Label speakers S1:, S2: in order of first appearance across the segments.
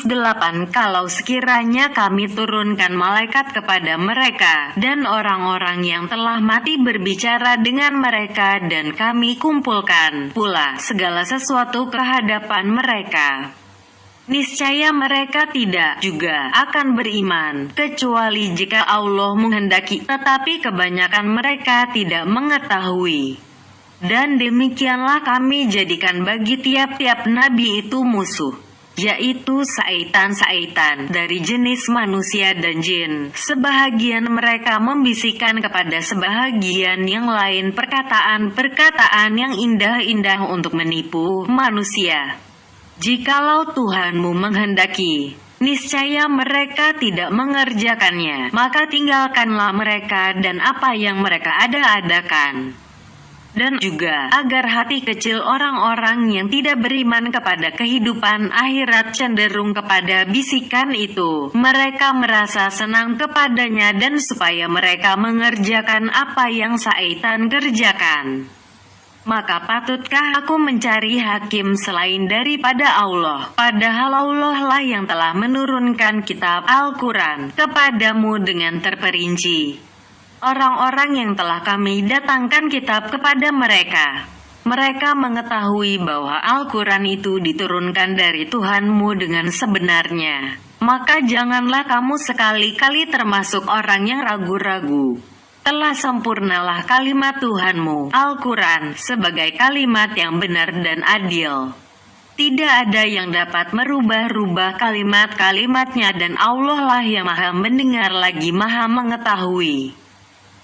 S1: 8. Kalau sekiranya kami turunkan malaikat kepada mereka, dan orang-orang yang telah mati berbicara dengan mereka, dan kami kumpulkan pula segala sesuatu ke hadapan mereka, niscaya mereka tidak juga akan beriman, kecuali jika Allah menghendaki, tetapi kebanyakan mereka tidak mengetahui. Dan demikianlah kami jadikan bagi tiap-tiap nabi itu musuh, yaitu syaitan-syaitan dari jenis manusia dan jin. Sebahagian mereka membisikkan kepada sebahagian yang lain perkataan-perkataan yang indah-indah untuk menipu manusia. Jikalau Tuhanmu menghendaki, niscaya mereka tidak mengerjakannya, maka tinggalkanlah mereka dan apa yang mereka ada-adakan. Dan juga agar hati kecil orang-orang yang tidak beriman kepada kehidupan akhirat cenderung kepada bisikan itu, mereka merasa senang kepadanya, dan supaya mereka mengerjakan apa yang syaitan kerjakan. Maka patutkah aku mencari hakim selain daripada Allah? Padahal Allah lah yang telah menurunkan kitab Al-Quran kepadamu dengan terperinci. Orang-orang yang telah kami datangkan kitab kepada mereka, mereka mengetahui bahwa Al-Quran itu diturunkan dari Tuhanmu dengan sebenarnya. Maka janganlah kamu sekali-kali termasuk orang yang ragu-ragu. Telah sempurnalah kalimat Tuhanmu, Al-Quran, sebagai kalimat yang benar dan adil. Tidak ada yang dapat merubah-rubah kalimat-kalimatnya, dan Allah lah yang maha mendengar lagi maha mengetahui.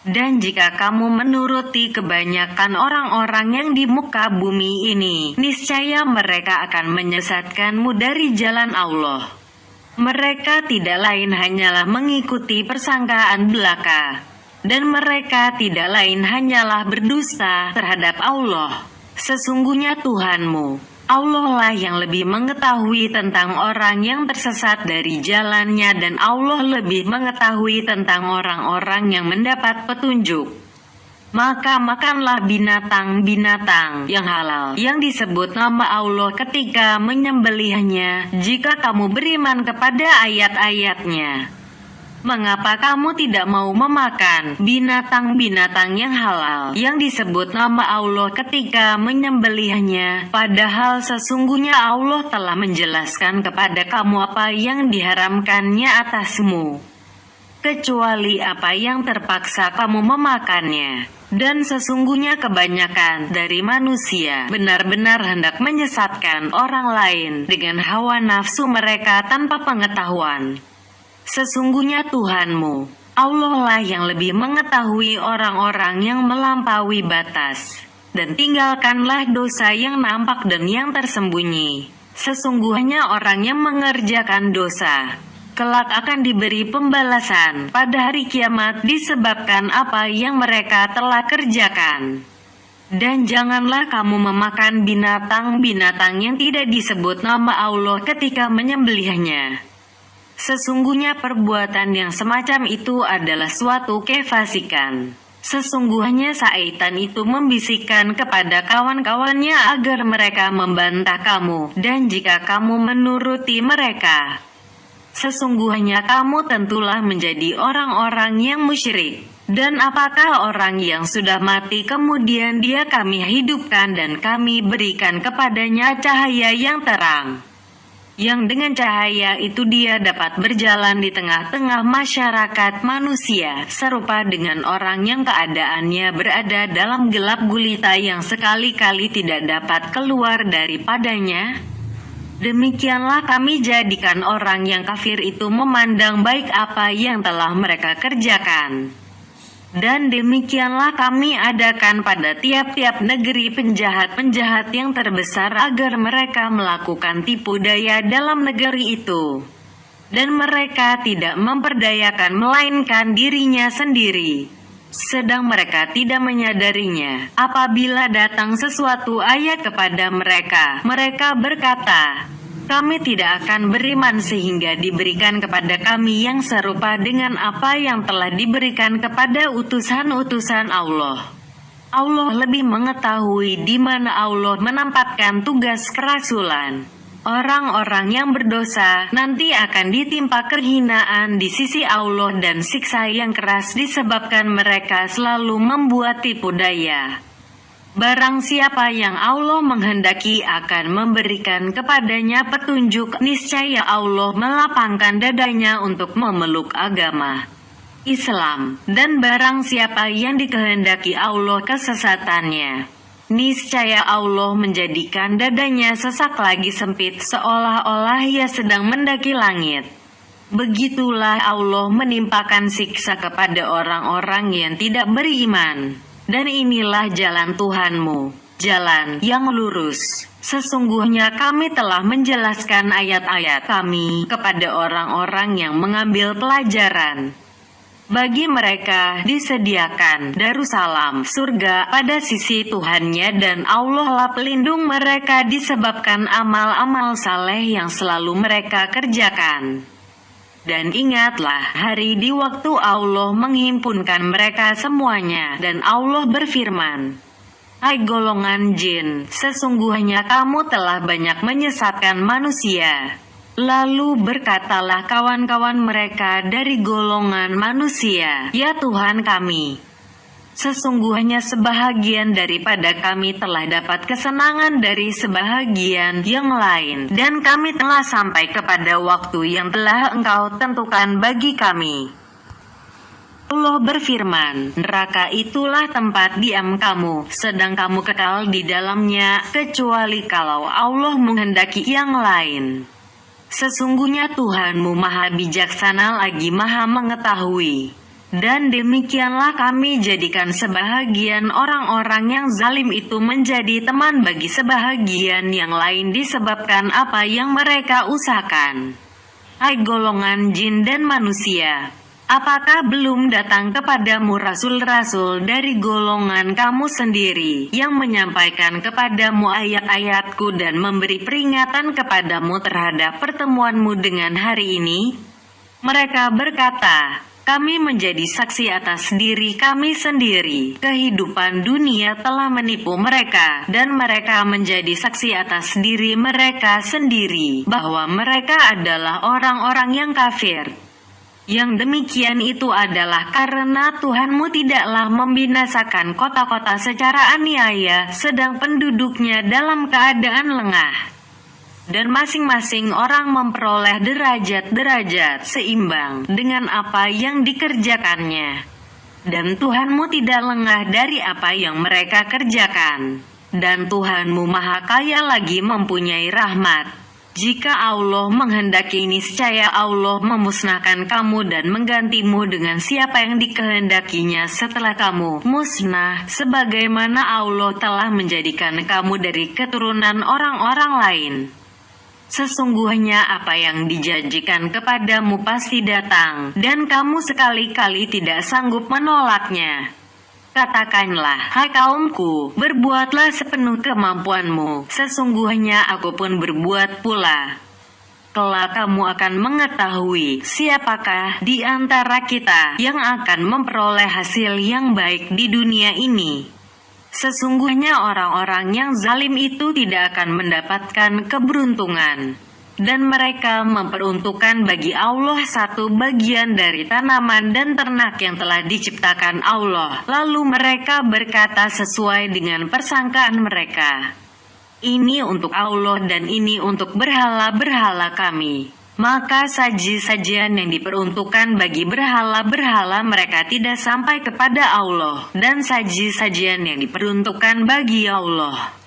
S1: Dan jika kamu menuruti kebanyakan orang-orang yang di muka bumi ini, niscaya mereka akan menyesatkanmu dari jalan Allah. Mereka tidak lain hanyalah mengikuti persangkaan belaka, dan mereka tidak lain hanyalah berdusta terhadap Allah. Sesungguhnya Tuhanmu, Allah lah yang lebih mengetahui tentang orang yang tersesat dari jalannya, dan Allah lebih mengetahui tentang orang-orang yang mendapat petunjuk. Maka makanlah binatang-binatang yang halal yang disebut nama Allah ketika menyembelihnya, jika kamu beriman kepada ayat-ayatnya. Mengapa kamu tidak mau memakan binatang-binatang yang halal yang disebut nama Allah ketika menyembelihnya, padahal sesungguhnya Allah telah menjelaskan kepada kamu apa yang diharamkannya atasmu, kecuali apa yang terpaksa kamu memakannya. Dan sesungguhnya kebanyakan dari manusia benar-benar hendak menyesatkan orang lain dengan hawa nafsu mereka tanpa pengetahuan. Sesungguhnya Tuhanmu, Allah lah yang lebih mengetahui orang-orang yang melampaui batas. Dan tinggalkanlah dosa yang nampak dan yang tersembunyi. Sesungguhnya orang yang mengerjakan dosa, kelak akan diberi pembalasan pada hari kiamat disebabkan apa yang mereka telah kerjakan. Dan janganlah kamu memakan binatang-binatang yang tidak disebut nama Allah ketika menyembelihnya. Sesungguhnya perbuatan yang semacam itu adalah suatu kefasikan. Sesungguhnya syaitan itu membisikkan kepada kawan-kawannya agar mereka membantah kamu, dan jika kamu menuruti mereka, sesungguhnya kamu tentulah menjadi orang-orang yang musyrik. Dan apakah orang yang sudah mati kemudian dia kami hidupkan dan kami berikan kepadanya cahaya yang terang, yang dengan cahaya itu dia dapat berjalan di tengah-tengah masyarakat manusia, serupa dengan orang yang keadaannya berada dalam gelap gulita yang sekali-kali tidak dapat keluar daripadanya? Demikianlah kami jadikan orang yang kafir itu memandang baik apa yang telah mereka kerjakan. Dan demikianlah kami adakan pada tiap-tiap negeri penjahat-penjahat yang terbesar agar mereka melakukan tipu daya dalam negeri itu. Dan mereka tidak memperdayakan melainkan dirinya sendiri, sedang mereka tidak menyadarinya. Apabila datang sesuatu ayat kepada mereka, mereka berkata, kami tidak akan beriman sehingga diberikan kepada kami yang serupa dengan apa yang telah diberikan kepada utusan-utusan Allah. Allah lebih mengetahui di mana Allah menempatkan tugas kerasulan. Orang-orang yang berdosa nanti akan ditimpa kehinaan di sisi Allah dan siksa yang keras disebabkan mereka selalu membuat tipu daya. Barang siapa yang Allah menghendaki akan memberikan kepadanya petunjuk, niscaya Allah melapangkan dadanya untuk memeluk agama Islam, dan barang siapa yang dikehendaki Allah kesesatannya, niscaya Allah menjadikan dadanya sesak lagi sempit seolah-olah ia sedang mendaki langit. Begitulah Allah menimpakan siksa kepada orang-orang yang tidak beriman. Dan inilah jalan Tuhanmu, jalan yang lurus. Sesungguhnya kami telah menjelaskan ayat-ayat kami kepada orang-orang yang mengambil pelajaran. Bagi mereka disediakan Darussalam, surga pada sisi Tuhannya, dan Allah lah pelindung mereka disebabkan amal-amal saleh yang selalu mereka kerjakan. Dan ingatlah hari di waktu Allah menghimpunkan mereka semuanya, dan Allah berfirman, "Hai golongan jin, sesungguhnya kamu telah banyak menyesatkan manusia." Lalu berkatalah kawan-kawan mereka dari golongan manusia, "Ya Tuhan kami, sesungguhnya sebahagian daripada kami telah dapat kesenangan dari sebahagian yang lain, dan kami telah sampai kepada waktu yang telah Engkau tentukan bagi kami." Allah berfirman, "Neraka itulah tempat diam kamu, sedang kamu kekal di dalamnya, kecuali kalau Allah menghendaki yang lain. Sesungguhnya Tuhanmu maha bijaksana lagi maha mengetahui." Dan demikianlah kami jadikan sebahagian orang-orang yang zalim itu menjadi teman bagi sebahagian yang lain disebabkan apa yang mereka usahakan. Hai golongan jin dan manusia, apakah belum datang kepadamu rasul-rasul dari golongan kamu sendiri yang menyampaikan kepadamu ayat-ayatku dan memberi peringatan kepadamu terhadap pertemuanmu dengan hari ini? Mereka berkata, "Kami menjadi saksi atas diri kami sendiri. Kehidupan dunia telah menipu mereka, dan mereka menjadi saksi atas diri mereka sendiri bahwa mereka adalah orang-orang yang kafir. Yang demikian itu adalah karena Tuhanmu tidaklah membinasakan kota-kota secara aniaya, sedang penduduknya dalam keadaan lengah. Dan masing-masing orang memperoleh derajat-derajat seimbang dengan apa yang dikerjakannya. Dan Tuhanmu tidak lengah dari apa yang mereka kerjakan. Dan Tuhanmu maha kaya lagi mempunyai rahmat. Jika Allah menghendaki, niscaya Allah memusnahkan kamu dan menggantimu dengan siapa yang dikehendakinya setelah kamu musnah, sebagaimana Allah telah menjadikan kamu dari keturunan orang-orang lain. Sesungguhnya apa yang dijanjikan kepadamu pasti datang, dan kamu sekali-kali tidak sanggup menolaknya. Katakanlah, hai kaumku, berbuatlah sepenuh kemampuanmu, sesungguhnya aku pun berbuat pula. Kelak kamu akan mengetahui siapakah di antara kita yang akan memperoleh hasil yang baik di dunia ini. Sesungguhnya orang-orang yang zalim itu tidak akan mendapatkan keberuntungan. Dan mereka memperuntukkan bagi Allah satu bagian dari tanaman dan ternak yang telah diciptakan Allah. Lalu mereka berkata sesuai dengan persangkaan mereka, "Ini untuk Allah dan ini untuk berhala-berhala kami." Maka saji-sajian yang diperuntukkan bagi berhala-berhala mereka tidak sampai kepada Allah, dan saji-sajian yang diperuntukkan bagi Allah,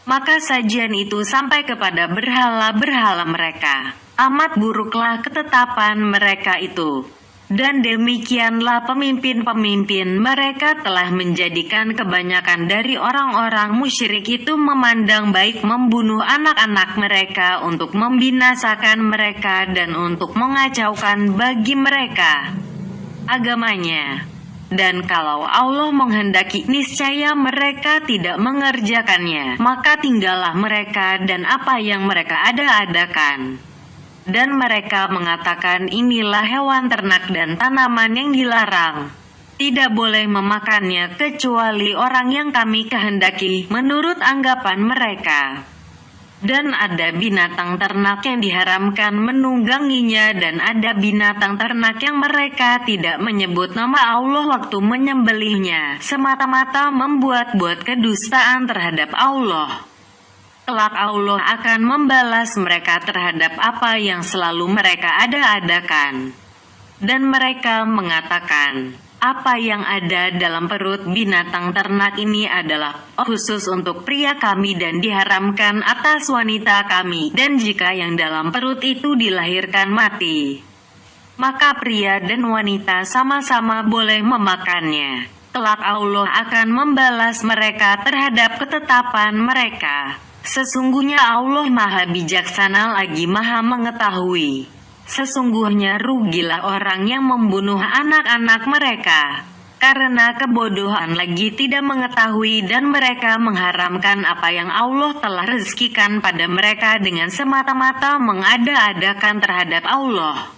S1: maka sajian itu sampai kepada berhala-berhala mereka. Amat buruklah ketetapan mereka itu. Dan demikianlah pemimpin-pemimpin mereka telah menjadikan kebanyakan dari orang-orang musyrik itu memandang baik membunuh anak-anak mereka untuk membinasakan mereka dan untuk mengacaukan bagi mereka agamanya. Dan kalau Allah menghendaki, niscaya mereka tidak mengerjakannya, maka tinggallah mereka dan apa yang mereka ada-adakan. Dan mereka mengatakan, inilah hewan ternak dan tanaman yang dilarang. Tidak boleh memakannya kecuali orang yang kami kehendaki menurut anggapan mereka. Dan ada binatang ternak yang diharamkan menungganginya, dan ada binatang ternak yang mereka tidak menyebut nama Allah waktu menyembelihnya, semata-mata membuat-buat kedustaan terhadap Allah. Kelak Allah akan membalas mereka terhadap apa yang selalu mereka ada-adakan. Dan mereka mengatakan, apa yang ada dalam perut binatang ternak ini adalah khusus untuk pria kami dan diharamkan atas wanita kami, dan jika yang dalam perut itu dilahirkan mati, maka pria dan wanita sama-sama boleh memakannya. Kelak Allah akan membalas mereka terhadap ketetapan mereka. Sesungguhnya Allah Maha Bijaksana lagi Maha Mengetahui. Sesungguhnya rugilah orang yang membunuh anak-anak mereka karena kebodohan lagi tidak mengetahui, dan mereka mengharamkan apa yang Allah telah rezekikan pada mereka dengan semata-mata mengada-adakan terhadap Allah.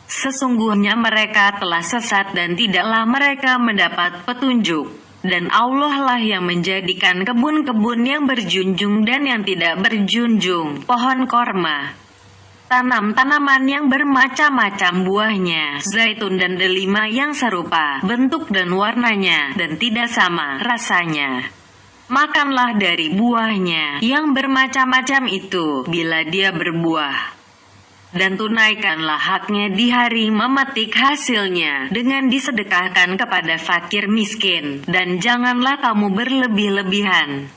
S1: Sesungguhnya mereka telah sesat dan tidaklah mereka mendapat petunjuk. Dan Allah lah yang menjadikan kebun-kebun yang berjunjung dan yang tidak berjunjung, pohon korma, tanam-tanaman yang bermacam-macam buahnya, zaitun dan delima yang serupa bentuk dan warnanya, dan tidak sama rasanya. Makanlah dari buahnya yang bermacam-macam itu bila dia berbuah. Dan tunaikanlah haknya di hari memetik hasilnya dengan disedekahkan kepada fakir miskin, dan janganlah kamu berlebih-lebihan.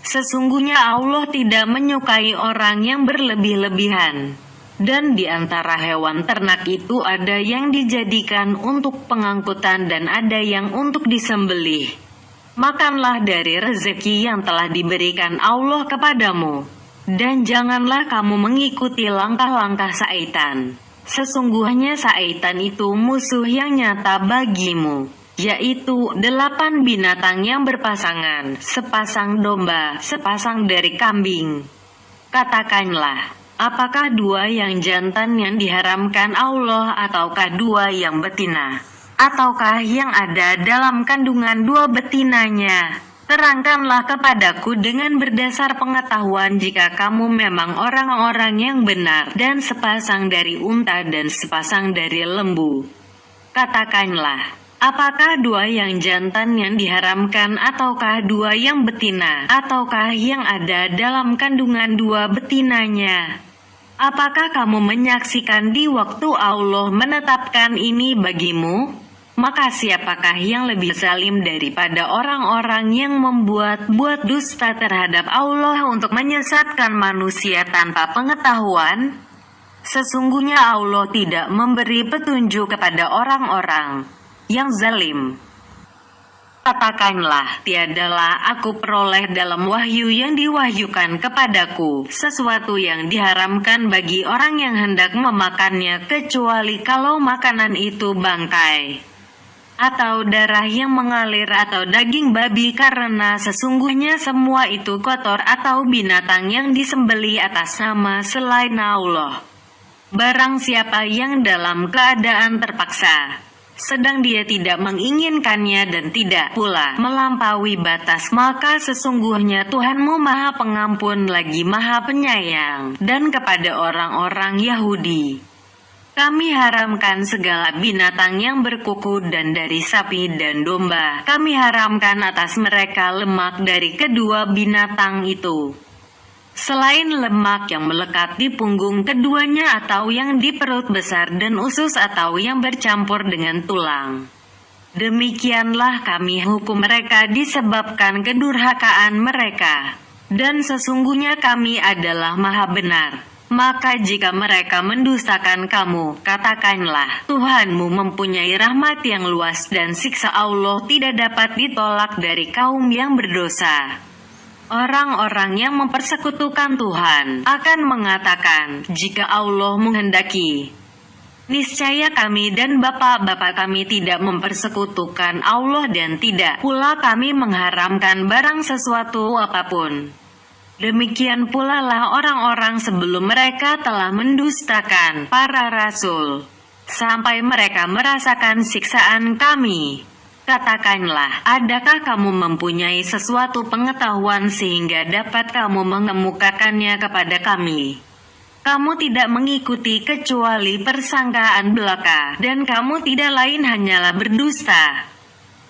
S1: Sesungguhnya Allah tidak menyukai orang yang berlebih-lebihan. Dan di antara hewan ternak itu ada yang dijadikan untuk pengangkutan dan ada yang untuk disembelih. Makanlah dari rezeki yang telah diberikan Allah kepadamu. Dan janganlah kamu mengikuti langkah-langkah syaitan. Sesungguhnya syaitan itu musuh yang nyata bagimu, yaitu 8 binatang yang berpasangan, sepasang domba, sepasang dari kambing. Katakanlah, apakah 2 yang jantan yang diharamkan Allah, ataukah 2 yang betina? Ataukah yang ada dalam kandungan 2 betinanya? Terangkanlah kepadaku dengan berdasar pengetahuan jika kamu memang orang-orang yang benar, dan sepasang dari unta dan sepasang dari lembu. Katakanlah, apakah 2 yang jantan yang diharamkan, ataukah 2 yang betina, ataukah yang ada dalam kandungan 2 betinanya? Apakah kamu menyaksikan di waktu Allah menetapkan ini bagimu? Maka siapakah yang lebih zalim daripada orang-orang yang membuat-buat dusta terhadap Allah untuk menyesatkan manusia tanpa pengetahuan? Sesungguhnya Allah tidak memberi petunjuk kepada orang-orang yang zalim. Katakanlah, tiadalah aku peroleh dalam wahyu yang diwahyukan kepadaku sesuatu yang diharamkan bagi orang yang hendak memakannya, kecuali kalau makanan itu bangkai, atau darah yang mengalir, atau daging babi, karena sesungguhnya semua itu kotor, atau binatang yang disembelih atas nama selain Allah. Barang siapa yang dalam keadaan terpaksa, sedang dia tidak menginginkannya dan tidak pula melampaui batas, maka sesungguhnya Tuhanmu Maha Pengampun lagi Maha Penyayang. Dan kepada orang-orang Yahudi kami haramkan segala binatang yang berkuku, dan dari sapi dan domba kami haramkan atas mereka lemak dari kedua binatang itu, selain lemak yang melekat di punggung keduanya, atau yang di perut besar dan usus, atau yang bercampur dengan tulang. Demikianlah kami hukum mereka disebabkan kedurhakaan mereka, dan sesungguhnya kami adalah Maha Benar. Maka jika mereka mendustakan kamu, katakanlah, Tuhanmu mempunyai rahmat yang luas, dan siksa Allah tidak dapat ditolak dari kaum yang berdosa. Orang-orang yang mempersekutukan Tuhan akan mengatakan, jika Allah menghendaki, niscaya kami dan bapak-bapak kami tidak mempersekutukan Allah, dan tidak pula kami mengharamkan barang sesuatu apapun. Demikian pula lah orang-orang sebelum mereka telah mendustakan para rasul, sampai mereka merasakan siksaan kami. Katakanlah, adakah kamu mempunyai sesuatu pengetahuan sehingga dapat kamu mengemukakannya kepada kami? Kamu tidak mengikuti kecuali persangkaan belaka, dan kamu tidak lain hanyalah berdusta.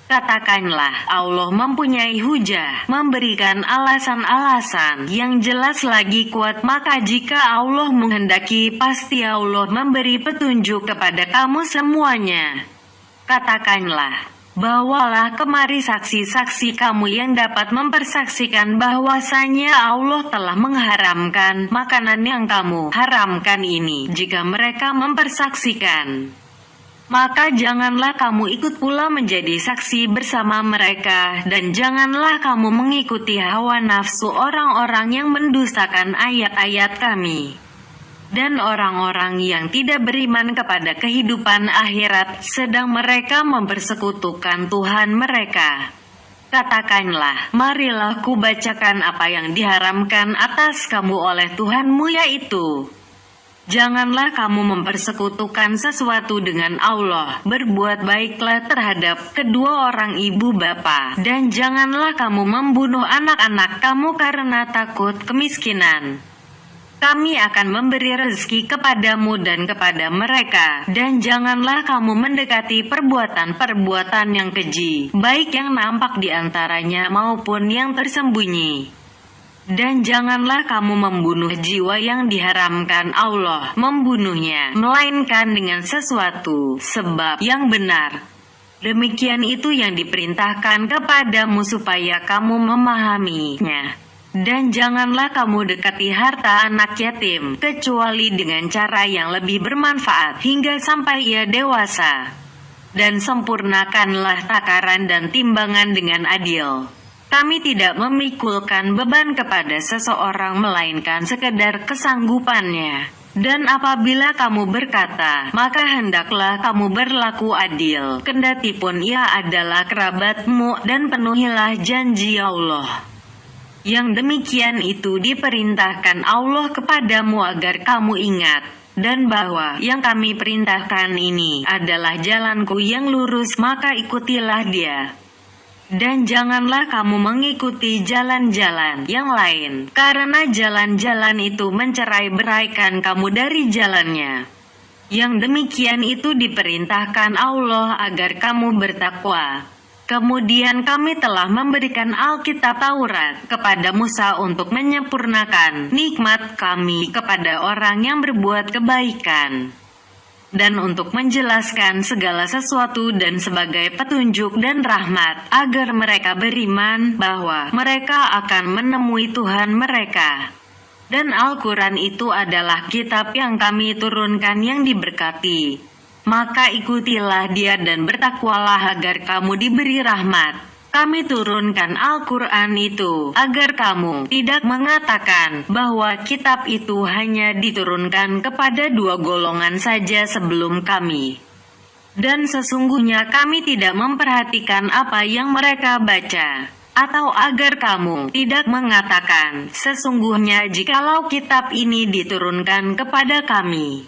S1: Katakanlah, Allah mempunyai hujah, memberikan alasan-alasan yang jelas lagi kuat, maka jika Allah menghendaki pasti Allah memberi petunjuk kepada kamu semuanya. Katakanlah, bawalah kemari saksi-saksi kamu yang dapat mempersaksikan bahwasanya Allah telah mengharamkan makanan yang kamu haramkan ini. Jika mereka mempersaksikan, maka janganlah kamu ikut pula menjadi saksi bersama mereka, dan janganlah kamu mengikuti hawa nafsu orang-orang yang mendustakan ayat-ayat kami, dan orang-orang yang tidak beriman kepada kehidupan akhirat, sedang mereka mempersekutukan Tuhan mereka. Katakanlah, marilah kubacakan apa yang diharamkan atas kamu oleh Tuhanmu, yaitu: janganlah kamu mempersekutukan sesuatu dengan Allah, berbuat baiklah terhadap kedua orang ibu bapa, dan janganlah kamu membunuh anak-anak kamu karena takut kemiskinan. Kami akan memberi rezeki kepadamu dan kepada mereka, dan janganlah kamu mendekati perbuatan-perbuatan yang keji, baik yang nampak di antaranya maupun yang tersembunyi. Dan janganlah kamu membunuh jiwa yang diharamkan Allah membunuhnya, melainkan dengan sesuatu sebab yang benar. Demikian itu yang diperintahkan kepadamu supaya kamu memahaminya. Dan janganlah kamu dekati harta anak yatim, kecuali dengan cara yang lebih bermanfaat hingga sampai ia dewasa. Dan sempurnakanlah takaran dan timbangan dengan adil. Kami tidak memikulkan beban kepada seseorang melainkan sekedar kesanggupannya. Dan apabila kamu berkata, maka hendaklah kamu berlaku adil, kendatipun ia adalah kerabatmu, dan penuhilah janji Allah. Yang demikian itu diperintahkan Allah kepadamu agar kamu ingat, dan bahwa yang kami perintahkan ini adalah jalanku yang lurus, maka ikutilah dia. Dan janganlah kamu mengikuti jalan-jalan yang lain, karena jalan-jalan itu mencerai-beraikan kamu dari jalannya. Yang demikian itu diperintahkan Allah agar kamu bertakwa. Kemudian kami telah memberikan Alkitab Taurat kepada Musa untuk menyempurnakan nikmat kami kepada orang yang berbuat kebaikan, dan untuk menjelaskan segala sesuatu dan sebagai petunjuk dan rahmat, agar mereka beriman bahwa mereka akan menemui Tuhan mereka. Dan Al-Quran itu adalah kitab yang kami turunkan yang diberkati. Maka ikutilah dia dan bertakwalah agar kamu diberi rahmat. Kami turunkan Al-Quran itu agar kamu tidak mengatakan bahwa kitab itu hanya diturunkan kepada dua golongan saja sebelum kami. Dan sesungguhnya kami tidak memperhatikan apa yang mereka baca. Atau agar kamu tidak mengatakan, sesungguhnya jikalau kitab ini diturunkan kepada kami,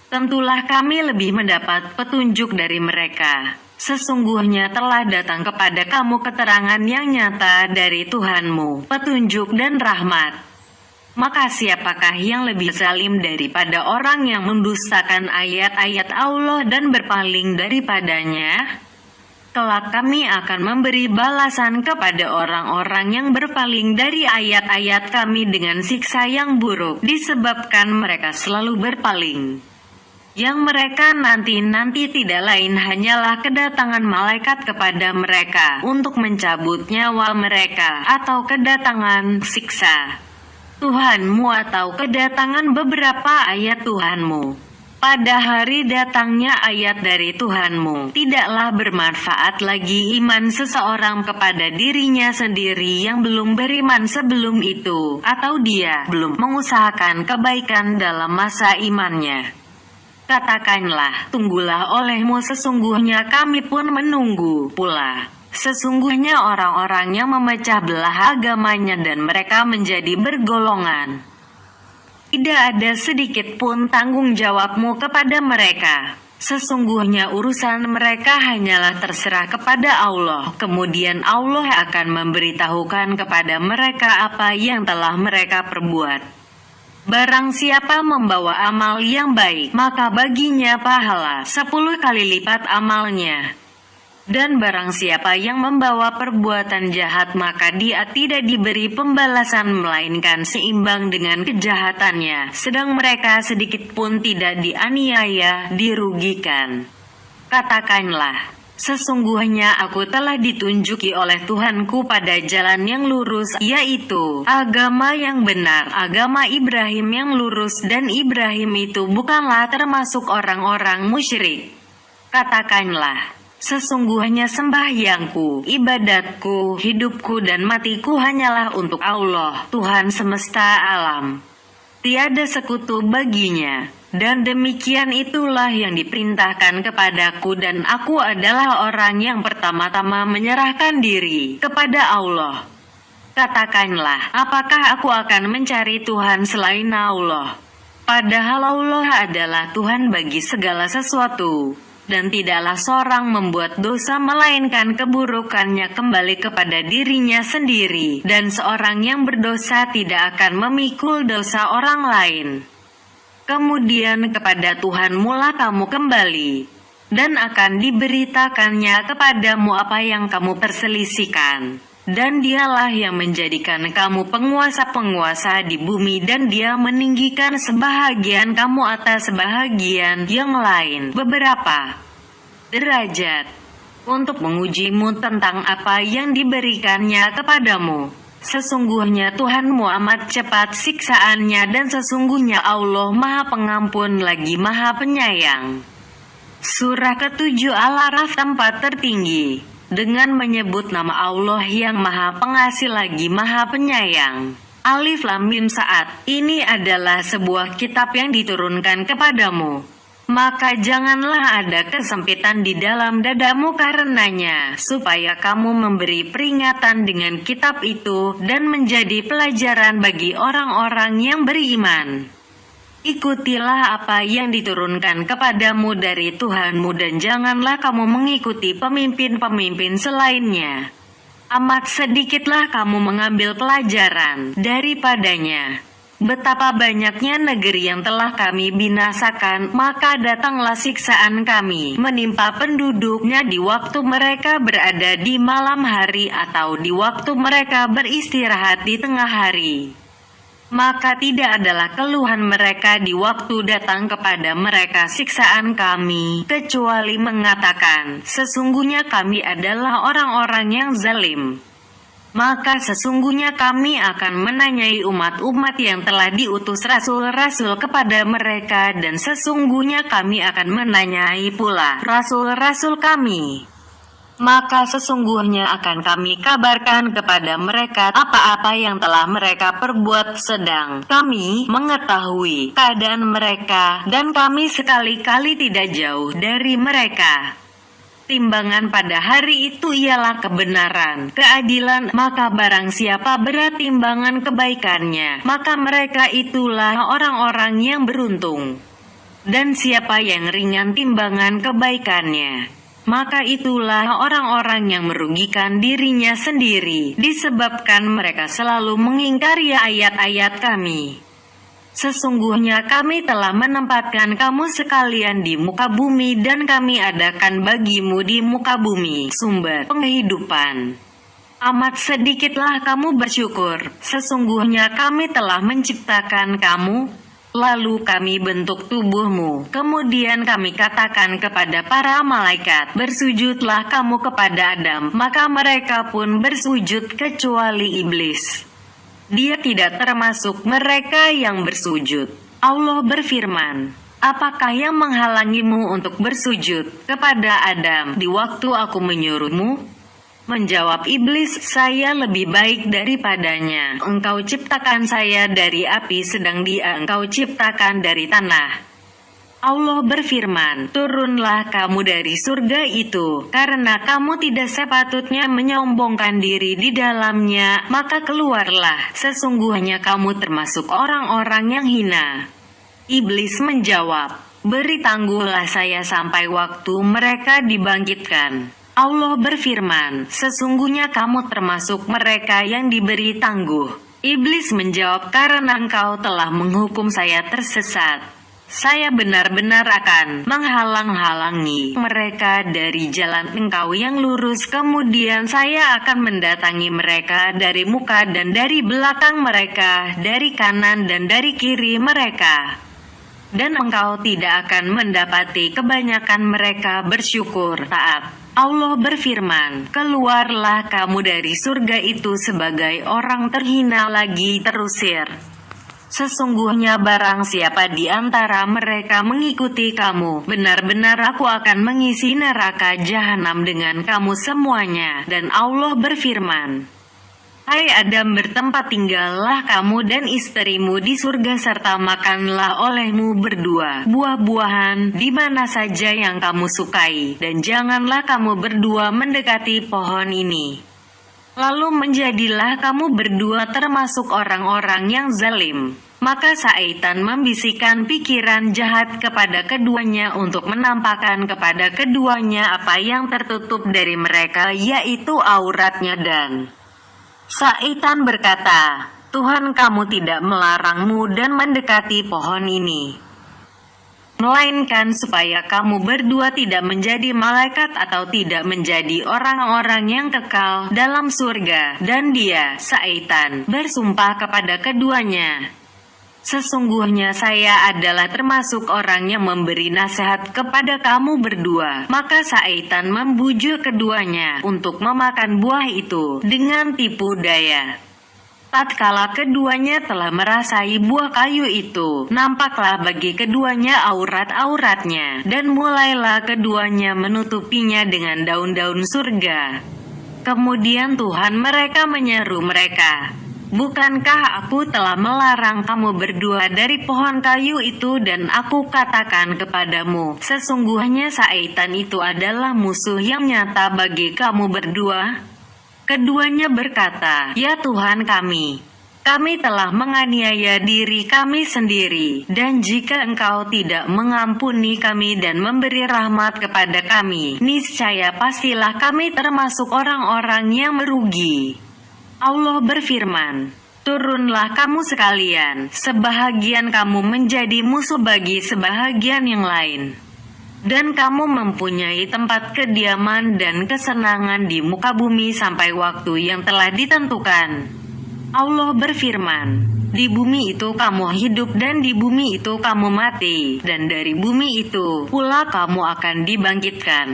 S1: tentulah kami lebih mendapat petunjuk dari mereka. Sesungguhnya telah datang kepada kamu keterangan yang nyata dari Tuhanmu, petunjuk dan rahmat. Maka siapakah yang lebih zalim daripada orang yang mendustakan ayat-ayat Allah dan berpaling daripadanya? Kelak kami akan memberi balasan kepada orang-orang yang berpaling dari ayat-ayat kami dengan siksa yang buruk, disebabkan mereka selalu berpaling. Yang mereka nanti-nanti tidak lain hanyalah kedatangan malaikat kepada mereka untuk mencabut nyawa mereka, atau kedatangan siksa Tuhanmu, atau kedatangan beberapa ayat Tuhanmu. Pada hari datangnya ayat dari Tuhanmu, tidaklah bermanfaat lagi iman seseorang kepada dirinya sendiri yang belum beriman sebelum itu, atau dia belum mengusahakan kebaikan dalam masa imannya. Katakanlah, tunggulah olehmu, sesungguhnya kami pun menunggu pula. Sesungguhnya orang-orang yang memecah belah agamanya dan mereka menjadi bergolongan, tidak ada sedikit pun tanggung jawabmu kepada mereka. Sesungguhnya urusan mereka hanyalah terserah kepada Allah. Kemudian Allah akan memberitahukan kepada mereka apa yang telah mereka perbuat. Barang siapa membawa amal yang baik, maka baginya pahala 10 kali lipat amalnya. Dan barang siapa yang membawa perbuatan jahat, maka dia tidak diberi pembalasan melainkan seimbang dengan kejahatannya, sedang mereka sedikit pun tidak dianiaya, dirugikan. Katakanlah, sesungguhnya aku telah ditunjuki oleh Tuhanku pada jalan yang lurus, yaitu agama yang benar, agama Ibrahim yang lurus, dan Ibrahim itu bukanlah termasuk orang-orang musyrik. Katakanlah, sesungguhnya sembahyangku, ibadatku, hidupku dan matiku hanyalah untuk Allah, Tuhan semesta alam. Tiada sekutu baginya. Dan demikian itulah yang diperintahkan kepadaku, dan aku adalah orang yang pertama-tama menyerahkan diri kepada Allah. Katakanlah, apakah aku akan mencari Tuhan selain Allah? Padahal Allah adalah Tuhan bagi segala sesuatu. Dan tidaklah seorang membuat dosa melainkan keburukannya kembali kepada dirinya sendiri, dan seorang yang berdosa tidak akan memikul dosa orang lain. Kemudian kepada Tuhanmu lah kamu kembali, dan akan diberitakannya kepadamu apa yang kamu perselisihkan. Dan dialah yang menjadikan kamu penguasa-penguasa di bumi, dan dia meninggikan sebahagian kamu atas sebahagian yang lain beberapa derajat, untuk mengujimu tentang apa yang diberikannya kepadamu. Sesungguhnya Tuhanmu amat cepat siksaannya, dan sesungguhnya Allah Maha Pengampun lagi Maha Penyayang. Surah ke-7 Al-A'raf tempat tertinggi. Dengan menyebut nama Allah yang Maha Pengasih lagi Maha Penyayang. Alif Lam Mim. Saat ini adalah sebuah kitab yang diturunkan kepadamu. Maka janganlah ada kesempitan di dalam dadamu karenanya, supaya kamu memberi peringatan dengan kitab itu, dan menjadi pelajaran bagi orang-orang yang beriman. Ikutilah apa yang diturunkan kepadamu dari Tuhanmu, dan janganlah kamu mengikuti pemimpin-pemimpin selainnya. Amat sedikitlah kamu mengambil pelajaran daripadanya. Betapa banyaknya negeri yang telah kami binasakan, maka datanglah siksaan kami menimpa penduduknya di waktu mereka berada di malam hari atau di waktu mereka beristirahat di tengah hari. Maka tidak adalah keluhan mereka di waktu datang kepada mereka siksaan kami, kecuali mengatakan, sesungguhnya kami adalah orang-orang yang zalim. Maka sesungguhnya kami akan menanyai umat-umat yang telah diutus rasul-rasul kepada mereka, dan sesungguhnya kami akan menanyai pula rasul-rasul kami. Maka sesungguhnya akan kami kabarkan kepada mereka apa-apa yang telah mereka perbuat, sedang kami mengetahui keadaan mereka, dan kami sekali-kali tidak jauh dari mereka. Timbangan pada hari itu ialah kebenaran, keadilan, maka barang siapa berat timbangan kebaikannya, maka mereka itulah orang-orang yang beruntung. Dan siapa yang ringan timbangan kebaikannya, maka itulah orang-orang yang merugikan dirinya sendiri, disebabkan mereka selalu mengingkari ayat-ayat kami. Sesungguhnya kami telah menempatkan kamu sekalian di muka bumi, dan kami adakan bagimu di muka bumi sumber penghidupan. Amat sedikitlah kamu bersyukur. Sesungguhnya kami telah menciptakan kamu, lalu kami bentuk tubuhmu. Kemudian kami katakan kepada para malaikat, bersujudlah kamu kepada Adam. Maka mereka pun bersujud kecuali iblis. Dia tidak termasuk mereka yang bersujud. Allah berfirman, apakah yang menghalangimu untuk bersujud kepada Adam di waktu aku menyuruhmu? Menjawab iblis, saya lebih baik daripadanya. Engkau ciptakan saya dari api, sedang dia engkau ciptakan dari tanah. Allah berfirman, turunlah kamu dari surga itu, karena kamu tidak sepatutnya menyombongkan diri di dalamnya, maka keluarlah, sesungguhnya kamu termasuk orang-orang yang hina. Iblis menjawab, "Beri tangguhlah saya sampai waktu mereka dibangkitkan." Allah berfirman, "Sesungguhnya kamu termasuk mereka yang diberi tangguh." Iblis menjawab, "Karena engkau telah menghukum saya tersesat, saya benar-benar akan menghalang-halangi mereka dari jalan engkau yang lurus. Kemudian saya akan mendatangi mereka dari muka dan dari belakang mereka, dari kanan dan dari kiri mereka. Dan engkau tidak akan mendapati kebanyakan mereka bersyukur taat." Allah berfirman, "Keluarlah kamu dari surga itu sebagai orang terhina lagi terusir. Sesungguhnya barang siapa di antara mereka mengikuti kamu, benar-benar aku akan mengisi neraka jahanam dengan kamu semuanya." Dan Allah berfirman, "Hai Adam, bertempat tinggallah kamu dan istrimu di surga serta makanlah olehmu berdua buah-buahan di mana saja yang kamu sukai, dan janganlah kamu berdua mendekati pohon ini. Lalu menjadilah kamu berdua termasuk orang-orang yang zalim." Maka Syaitan membisikkan pikiran jahat kepada keduanya untuk menampakkan kepada keduanya apa yang tertutup dari mereka, yaitu auratnya, dan Syaitan berkata, "Tuhan kamu tidak melarangmu dan mendekati pohon ini, melainkan supaya kamu berdua tidak menjadi malaikat atau tidak menjadi orang-orang yang kekal dalam surga." Dan dia, Syaitan, bersumpah kepada keduanya, "Sesungguhnya saya adalah termasuk orang yang memberi nasihat kepada kamu berdua." Maka Syaitan membujuk keduanya untuk memakan buah itu dengan tipu daya. Tatkala keduanya telah merasai buah kayu itu, nampaklah bagi keduanya aurat-auratnya, dan mulailah keduanya menutupinya dengan daun-daun surga. Kemudian Tuhan mereka menyeru mereka, "Bukankah aku telah melarang kamu berdua dari pohon kayu itu? Dan aku katakan kepadamu, sesungguhnya Syaitan itu adalah musuh yang nyata bagi kamu berdua." Keduanya berkata, "Ya Tuhan kami telah menganiaya diri kami sendiri, dan jika Engkau tidak mengampuni kami dan memberi rahmat kepada kami, niscaya pastilah kami termasuk orang-orang yang merugi." Allah berfirman, "Turunlah kamu sekalian, sebahagian kamu menjadi musuh bagi sebahagian yang lain, dan kamu mempunyai tempat kediaman dan kesenangan di muka bumi sampai waktu yang telah ditentukan." Allah berfirman, "Di bumi itu kamu hidup dan di bumi itu kamu mati, dan dari bumi itu pula kamu akan dibangkitkan.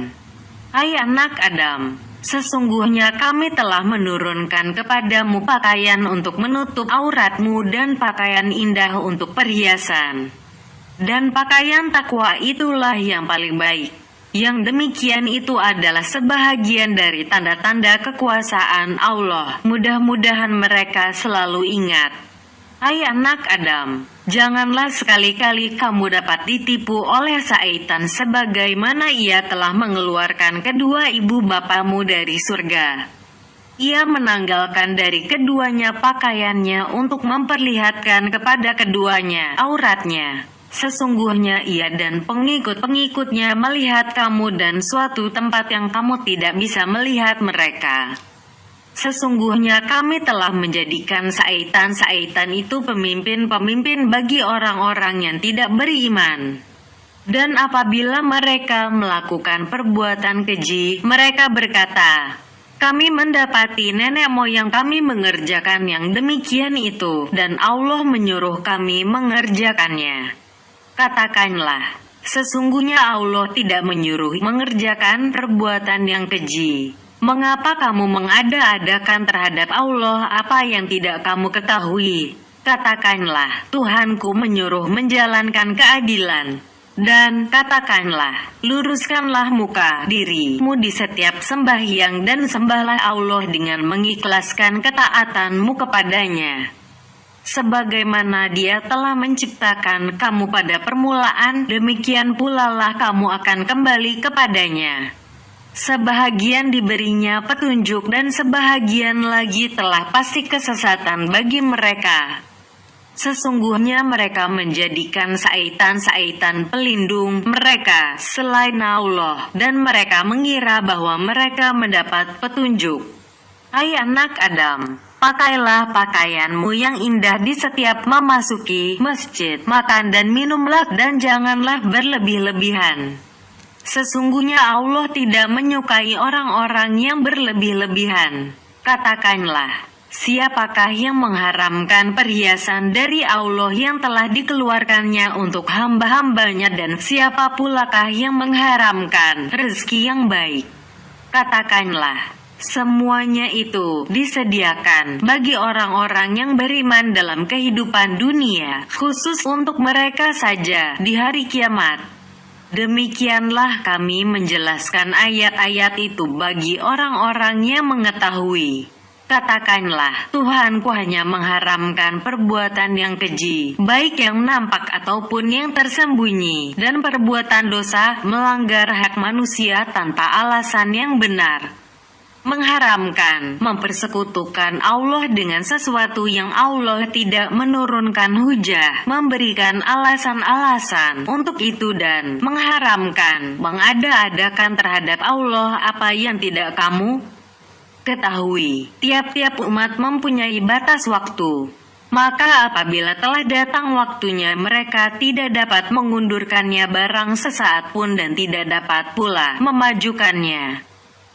S1: Hai anak Adam, sesungguhnya kami telah menurunkan kepadamu pakaian untuk menutup auratmu dan pakaian indah untuk perhiasan. Dan pakaian takwa itulah yang paling baik. Yang demikian itu adalah sebahagian dari tanda-tanda kekuasaan Allah. Mudah-mudahan mereka selalu ingat. Hai anak Adam, janganlah sekali-kali kamu dapat ditipu oleh Syaitan sebagaimana ia telah mengeluarkan kedua ibu bapamu dari surga. Ia menanggalkan dari keduanya pakaiannya untuk memperlihatkan kepada keduanya auratnya. Sesungguhnya ia dan pengikut-pengikutnya melihat kamu dan suatu tempat yang kamu tidak bisa melihat mereka. Sesungguhnya kami telah menjadikan Syaitan itu pemimpin-pemimpin bagi orang-orang yang tidak beriman. Dan apabila mereka melakukan perbuatan keji, mereka berkata, "Kami mendapati nenek moyang kami mengerjakan yang demikian itu, dan Allah menyuruh kami mengerjakannya." Katakanlah, sesungguhnya Allah tidak menyuruh mengerjakan perbuatan yang keji. Mengapa kamu mengada-adakan terhadap Allah apa yang tidak kamu ketahui? Katakanlah, Tuhanku menyuruh menjalankan keadilan. Dan katakanlah, luruskanlah muka dirimu di setiap sembahyang dan sembahlah Allah dengan mengikhlaskan ketaatanmu kepadanya. Sebagaimana Dia telah menciptakan kamu pada permulaan, demikian pula lah kamu akan kembali kepadanya. Sebahagian diberinya petunjuk dan sebahagian lagi telah pasti kesesatan bagi mereka. Sesungguhnya mereka menjadikan syaitan-syaitan pelindung mereka selain Allah, dan mereka mengira bahwa mereka mendapat petunjuk. Hai anak Adam, pakailah pakaianmu yang indah di setiap memasuki masjid, makan dan minumlah dan janganlah berlebih-lebihan. Sesungguhnya Allah tidak menyukai orang-orang yang berlebih-lebihan. Katakanlah, siapakah yang mengharamkan perhiasan dari Allah yang telah dikeluarkannya untuk hamba-hambanya, dan siapa pulakah yang mengharamkan rezeki yang baik? Katakanlah, semuanya itu disediakan bagi orang-orang yang beriman dalam kehidupan dunia, khusus untuk mereka saja di hari kiamat. Demikianlah kami menjelaskan ayat-ayat itu bagi orang-orang yang mengetahui. Katakanlah, Tuhanku hanya mengharamkan perbuatan yang keji, baik yang nampak ataupun yang tersembunyi, dan perbuatan dosa, melanggar hak manusia tanpa alasan yang benar. Mengharamkan, mempersekutukan Allah dengan sesuatu yang Allah tidak menurunkan hujah, memberikan alasan-alasan untuk itu, dan mengharamkan, mengada-adakan terhadap Allah apa yang tidak kamu ketahui. Tiap-tiap umat mempunyai batas waktu. Maka apabila telah datang waktunya, mereka tidak dapat mengundurkannya barang sesaat pun dan tidak dapat pula memajukannya.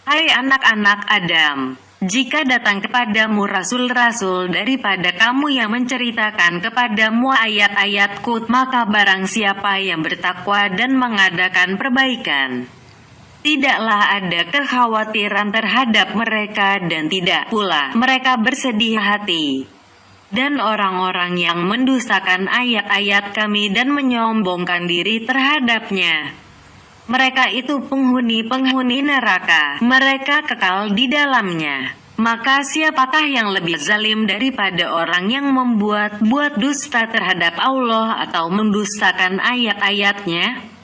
S1: Hai anak-anak Adam, jika datang kepadamu rasul-rasul daripada kamu yang menceritakan kepadamu ayat-ayatku, maka barang siapa yang bertakwa dan mengadakan perbaikan, tidaklah ada kekhawatiran terhadap mereka dan tidak pula mereka bersedih hati. Dan orang-orang yang mendustakan ayat-ayat kami dan menyombongkan diri terhadapnya, mereka itu penghuni-penghuni neraka, mereka kekal di dalamnya. Maka siapakah yang lebih zalim daripada orang yang membuat dusta terhadap Allah atau mendustakan ayat-ayatnya?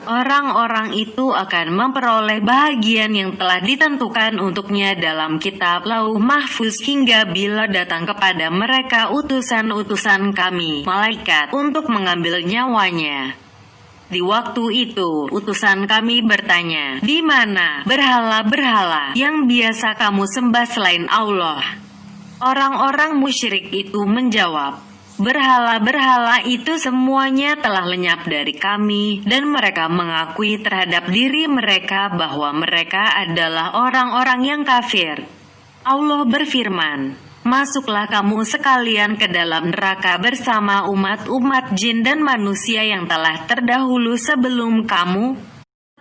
S1: Orang-orang itu akan memperoleh bahagian yang telah ditentukan untuknya dalam kitab Lauh Mahfuz hingga bila datang kepada mereka utusan-utusan kami, malaikat, untuk mengambil nyawanya. Di waktu itu, utusan kami bertanya, di mana berhala-berhala yang biasa kamu sembah selain Allah? Orang-orang musyrik itu menjawab, berhala-berhala itu semuanya telah lenyap dari kami, dan mereka mengakui terhadap diri mereka bahwa mereka adalah orang-orang yang kafir. Allah berfirman, masuklah kamu sekalian ke dalam neraka bersama umat-umat jin dan manusia yang telah terdahulu sebelum kamu.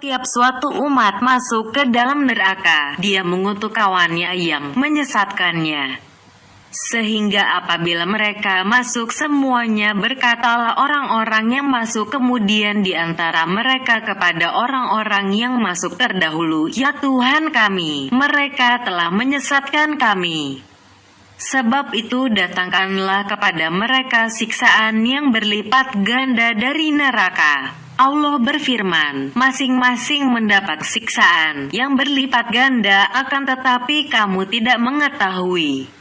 S1: Tiap suatu umat masuk ke dalam neraka, dia mengutuk kawannya yang menyesatkannya. Sehingga apabila mereka masuk semuanya, berkatalah orang-orang yang masuk kemudian di antara mereka kepada orang-orang yang masuk terdahulu, ya Tuhan kami, mereka telah menyesatkan kami. Sebab itu datangkanlah kepada mereka siksaan yang berlipat ganda dari neraka. Allah berfirman, masing-masing mendapat siksaan yang berlipat ganda, akan tetapi kamu tidak mengetahui.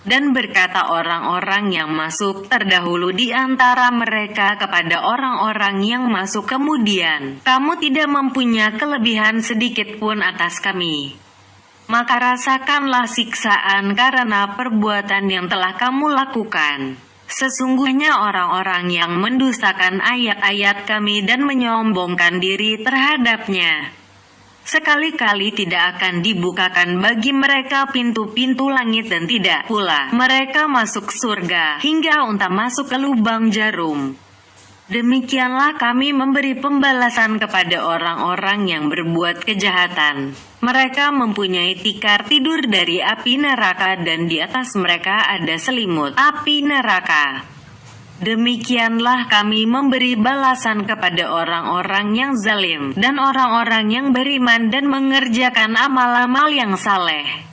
S1: Dan berkata orang-orang yang masuk terdahulu di antara mereka kepada orang-orang yang masuk kemudian, kamu tidak mempunyai kelebihan sedikit pun atas kami. Maka rasakanlah siksaan karena perbuatan yang telah kamu lakukan. Sesungguhnya orang-orang yang mendustakan ayat-ayat kami dan menyombongkan diri terhadapnya, sekali-kali tidak akan dibukakan bagi mereka pintu-pintu langit, dan tidak pula mereka masuk surga hingga unta masuk ke lubang jarum. Demikianlah kami memberi pembalasan kepada orang-orang yang berbuat kejahatan. Mereka mempunyai tikar tidur dari api neraka, dan di atas mereka ada selimut api neraka. Demikianlah kami memberi balasan kepada orang-orang yang zalim dan orang-orang yang beriman dan mengerjakan amal-amal yang saleh.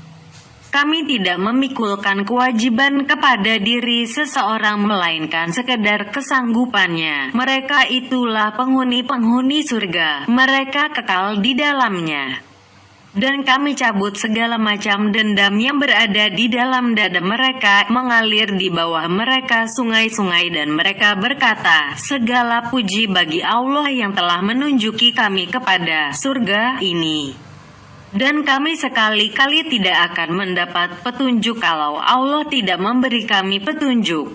S1: Kami tidak memikulkan kewajiban kepada diri seseorang melainkan sekedar kesanggupannya. Mereka itulah penghuni-penghuni surga, mereka kekal di dalamnya. Dan kami cabut segala macam dendam yang berada di dalam dada mereka, mengalir di bawah mereka sungai-sungai, dan mereka berkata, segala puji bagi Allah yang telah menunjuki kami kepada surga ini. Dan kami sekali-kali tidak akan mendapat petunjuk kalau Allah tidak memberi kami petunjuk.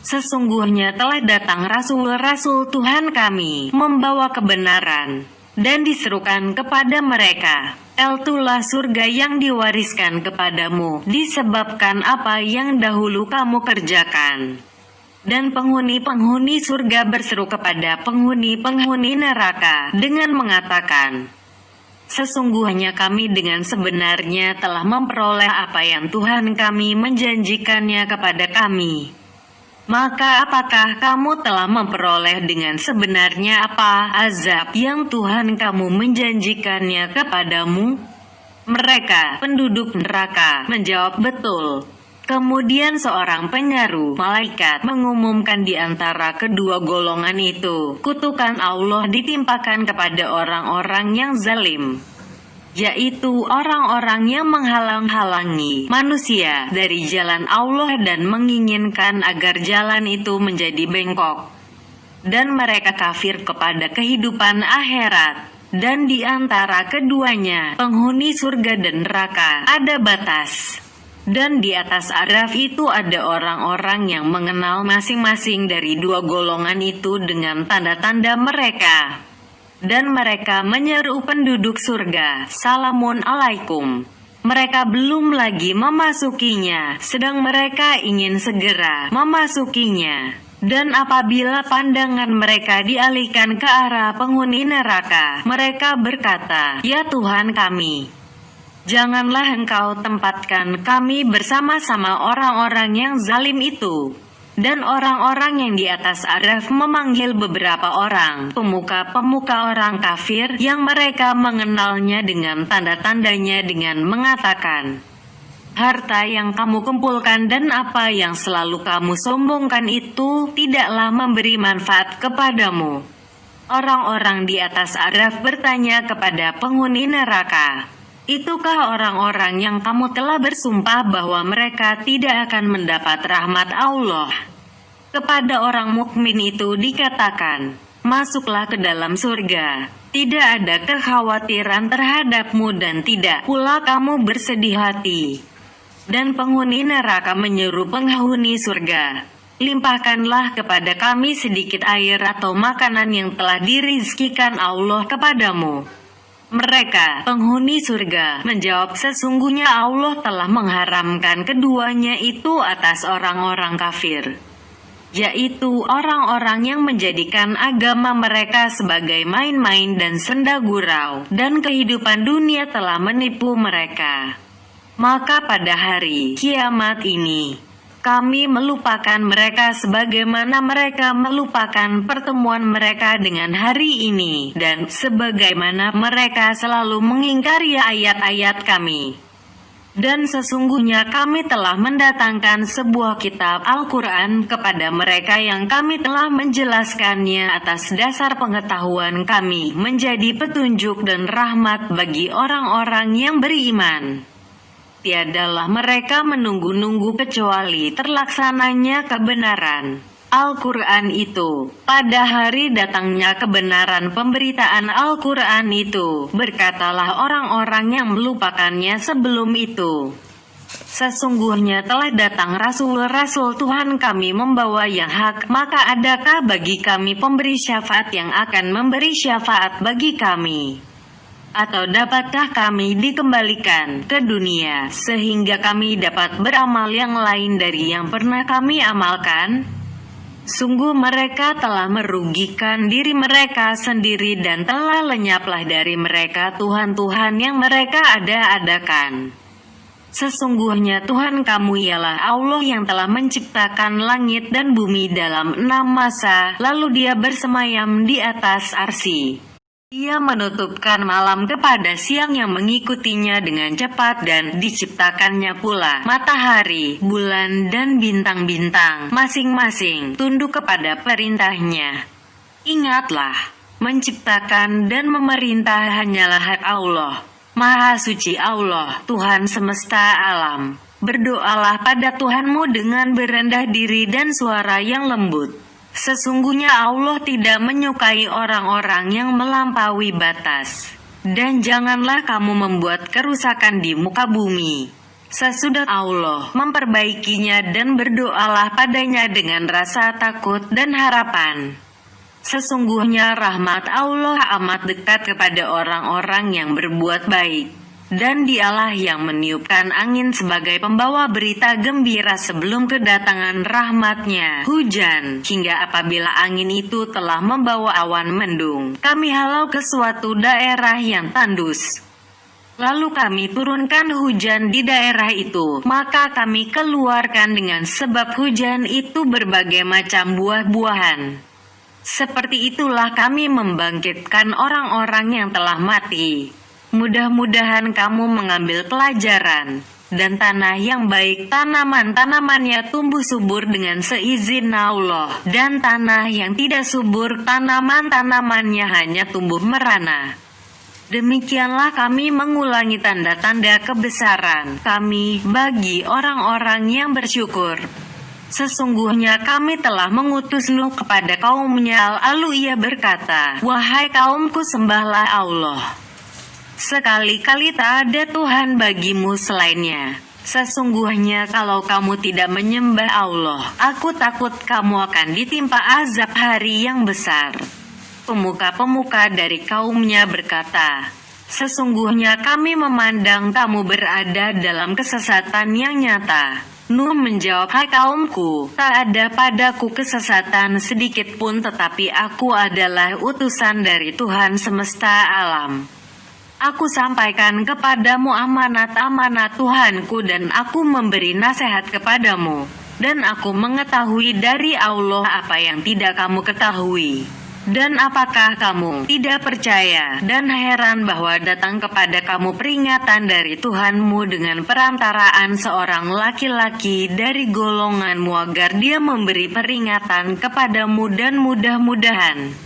S1: Sesungguhnya telah datang rasul-rasul Tuhan kami, membawa kebenaran, dan diserukan kepada mereka, itulah surga yang diwariskan kepadamu, disebabkan apa yang dahulu kamu kerjakan. Dan penghuni-penghuni surga berseru kepada penghuni-penghuni neraka dengan mengatakan, sesungguhnya kami dengan sebenarnya telah memperoleh apa yang Tuhan kami menjanjikannya kepada kami. Maka apakah kamu telah memperoleh dengan sebenarnya apa azab yang Tuhan kamu menjanjikannya kepadamu? Mereka, penduduk neraka, menjawab, betul. Kemudian seorang penyeru malaikat mengumumkan di antara kedua golongan itu, kutukan Allah ditimpakan kepada orang-orang yang zalim, yaitu orang-orang yang menghalang-halangi manusia dari jalan Allah dan menginginkan agar jalan itu menjadi bengkok. Dan mereka kafir kepada kehidupan akhirat. Dan di antara keduanya, penghuni surga dan neraka, ada batas. Dan di atas Araf itu ada orang-orang yang mengenal masing-masing dari dua golongan itu dengan tanda-tanda mereka. Dan mereka menyeru penduduk surga, salamun alaikum. Mereka belum lagi memasukinya, sedang mereka ingin segera memasukinya. Dan apabila pandangan mereka dialihkan ke arah penghuni neraka, mereka berkata, ya Tuhan kami, janganlah Engkau tempatkan kami bersama-sama orang-orang yang zalim itu. Dan orang-orang yang di atas Araf memanggil beberapa orang pemuka-pemuka orang kafir yang mereka mengenalnya dengan tanda-tandanya dengan mengatakan, harta yang kamu kumpulkan dan apa yang selalu kamu sombongkan itu tidaklah memberi manfaat kepadamu. Orang-orang di atas Araf bertanya kepada penghuni neraka, itukah orang-orang yang kamu telah bersumpah bahwa mereka tidak akan mendapat rahmat Allah? Kepada orang mukmin itu dikatakan, masuklah ke dalam surga. Tidak ada kekhawatiran terhadapmu dan tidak pula kamu bersedih hati. Dan penghuni neraka menyeru penghuni surga, limpahkanlah kepada kami sedikit air atau makanan yang telah dirizkikan Allah kepadamu. Mereka, penghuni surga, menjawab, sesungguhnya Allah telah mengharamkan keduanya itu atas orang-orang kafir, yaitu orang-orang yang menjadikan agama mereka sebagai main-main dan senda gurau, dan kehidupan dunia telah menipu mereka. Maka pada hari kiamat ini, kami melupakan mereka sebagaimana mereka melupakan pertemuan mereka dengan hari ini, dan sebagaimana mereka selalu mengingkari ayat-ayat kami. Dan sesungguhnya kami telah mendatangkan sebuah kitab Al-Quran kepada mereka yang kami telah menjelaskannya atas dasar pengetahuan kami menjadi petunjuk dan rahmat bagi orang-orang yang beriman. Tiadalah mereka menunggu-nunggu kecuali terlaksananya kebenaran Al-Quran itu. Pada hari datangnya kebenaran pemberitaan Al-Quran itu, berkatalah orang-orang yang melupakannya sebelum itu, sesungguhnya telah datang rasul-rasul Tuhan kami membawa yang hak, maka adakah bagi kami pemberi syafaat yang akan memberi syafaat bagi kami? Atau dapatkah kami dikembalikan ke dunia, sehingga kami dapat beramal yang lain dari yang pernah kami amalkan? Sungguh mereka telah merugikan diri mereka sendiri dan telah lenyaplah dari mereka Tuhan-Tuhan yang mereka ada-adakan. Sesungguhnya Tuhan kamu ialah Allah yang telah menciptakan langit dan bumi dalam 6 masa, lalu Dia bersemayam di atas arsy. Dia menutupkan malam kepada siang yang mengikutinya dengan cepat, dan diciptakannya pula matahari, bulan, dan bintang-bintang, masing-masing tunduk kepada perintahnya. Ingatlah, menciptakan dan memerintah hanyalah hak Allah. Maha suci Allah, Tuhan semesta alam. Berdoalah pada Tuhanmu dengan berendah diri dan suara yang lembut. Sesungguhnya Allah tidak menyukai orang-orang yang melampaui batas. Dan janganlah kamu membuat kerusakan di muka bumi. Sesudah Allah memperbaikinya dan berdoalah padanya dengan rasa takut dan harapan. Sesungguhnya rahmat Allah amat dekat kepada orang-orang yang berbuat baik. Dan dialah yang meniupkan angin sebagai pembawa berita gembira sebelum kedatangan rahmatnya, hujan, hingga apabila angin itu telah membawa awan mendung, kami halau ke suatu daerah yang tandus. Lalu kami turunkan hujan di daerah itu, maka kami keluarkan dengan sebab hujan itu berbagai macam buah-buahan. Seperti itulah kami membangkitkan orang-orang yang telah mati. Mudah-mudahan kamu mengambil pelajaran. Dan tanah yang baik tanaman-tanamannya tumbuh subur dengan seizin Allah. Dan tanah yang tidak subur tanaman-tanamannya hanya tumbuh merana. Demikianlah kami mengulangi tanda-tanda kebesaran kami bagi orang-orang yang bersyukur. Sesungguhnya kami telah mengutus Nuh kepada kaumnya, lalu ia berkata, "Wahai kaumku, sembahlah Allah. Sekali-kali tak ada Tuhan bagimu selainnya. Sesungguhnya kalau kamu tidak menyembah Allah, aku takut kamu akan ditimpa azab hari yang besar." Pemuka-pemuka dari kaumnya berkata, "Sesungguhnya kami memandang kamu berada dalam kesesatan yang nyata." Nuh menjawab, "Hai kaumku, tak ada padaku kesesatan sedikit pun, tetapi aku adalah utusan dari Tuhan semesta alam. Aku sampaikan kepadamu amanat-amanat Tuhanku dan aku memberi nasihat kepadamu. Dan aku mengetahui dari Allah apa yang tidak kamu ketahui. Dan apakah kamu tidak percaya dan heran bahwa datang kepada kamu peringatan dari Tuhanmu dengan perantaraan seorang laki-laki dari golonganmu agar dia memberi peringatan kepadamu dan mudah-mudahan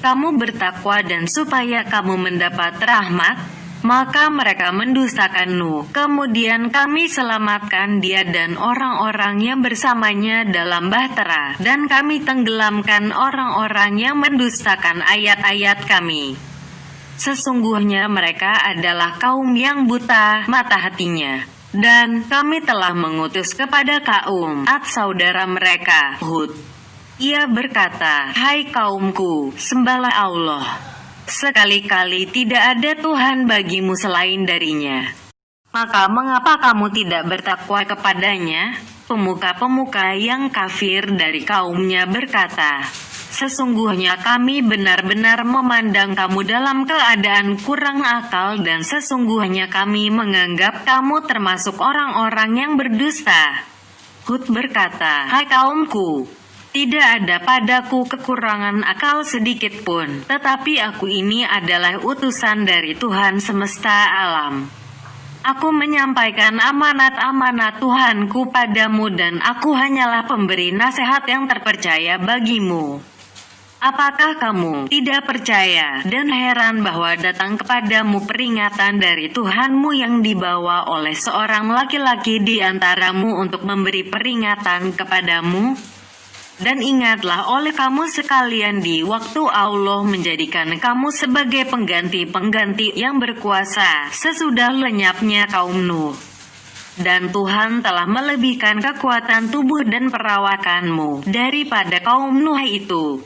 S1: kamu bertakwa dan supaya kamu mendapat rahmat?" Maka mereka mendustakan Nuh. Kemudian kami selamatkan dia dan orang-orang yang bersamanya dalam bahtera, dan kami tenggelamkan orang-orang yang mendustakan ayat-ayat kami. Sesungguhnya mereka adalah kaum yang buta mata hatinya. Dan kami telah mengutus kepada kaum Ad saudara mereka, Hud. Ia berkata, "Hai kaumku, sembahlah Allah. Sekali-kali tidak ada Tuhan bagimu selain darinya. Maka mengapa kamu tidak bertakwa kepadanya?" Pemuka-pemuka yang kafir dari kaumnya berkata, "Sesungguhnya kami benar-benar memandang kamu dalam keadaan kurang akal dan sesungguhnya kami menganggap kamu termasuk orang-orang yang berdusta." Hud berkata, "Hai kaumku, tidak ada padaku kekurangan akal sedikit pun, tetapi aku ini adalah utusan dari Tuhan semesta alam. Aku menyampaikan amanat-amanat Tuhanku padamu dan aku hanyalah pemberi nasihat yang terpercaya bagimu. Apakah kamu tidak percaya dan heran bahwa datang kepadamu peringatan dari Tuhanmu yang dibawa oleh seorang laki-laki di antaramu untuk memberi peringatan kepadamu? Dan ingatlah oleh kamu sekalian di waktu Allah menjadikan kamu sebagai pengganti-pengganti yang berkuasa sesudah lenyapnya kaum Nuh. Dan Tuhan telah melebihkan kekuatan tubuh dan perawakanmu daripada kaum Nuh itu.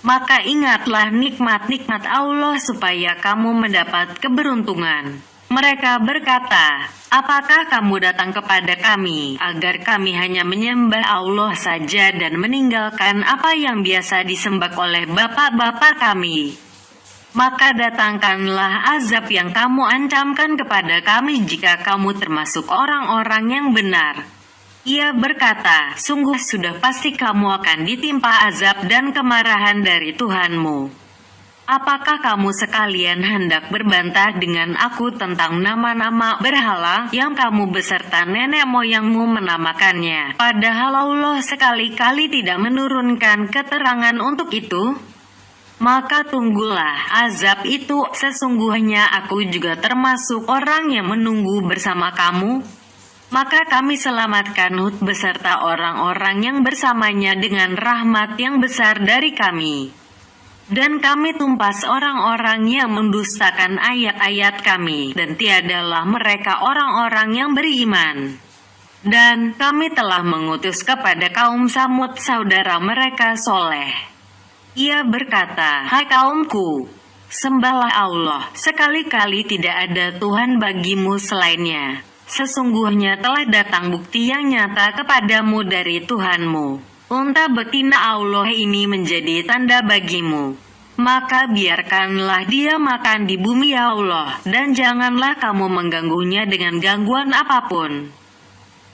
S1: Maka ingatlah nikmat-nikmat Allah supaya kamu mendapat keberuntungan." Mereka berkata, "Apakah kamu datang kepada kami, agar kami hanya menyembah Allah saja dan meninggalkan apa yang biasa disembah oleh bapak-bapak kami? Maka datangkanlah azab yang kamu ancamkan kepada kami jika kamu termasuk orang-orang yang benar." Ia berkata, "Sungguh sudah pasti kamu akan ditimpa azab dan kemarahan dari Tuhanmu. Apakah kamu sekalian hendak berbantah dengan aku tentang nama-nama berhala yang kamu beserta nenek moyangmu menamakannya, padahal Allah sekali-kali tidak menurunkan keterangan untuk itu? maka tunggulah azab itu. Sesungguhnya aku juga termasuk orang yang menunggu bersama kamu. Maka kami selamatkan Hud beserta orang-orang yang bersamanya dengan rahmat yang besar dari kami. Dan kami tumpas orang-orang yang mendustakan ayat-ayat kami, dan tiadalah mereka orang-orang yang beriman. Dan kami telah mengutus kepada kaum Samud saudara mereka Soleh. Ia berkata, "Hai kaumku, sembahlah Allah, sekali-kali tidak ada Tuhan bagimu selainnya. Sesungguhnya telah datang bukti yang nyata kepadamu dari Tuhanmu. Unta betina Allah ini menjadi tanda bagimu. Maka biarkanlah dia makan di bumi ya Allah, dan janganlah kamu mengganggunya dengan gangguan apapun.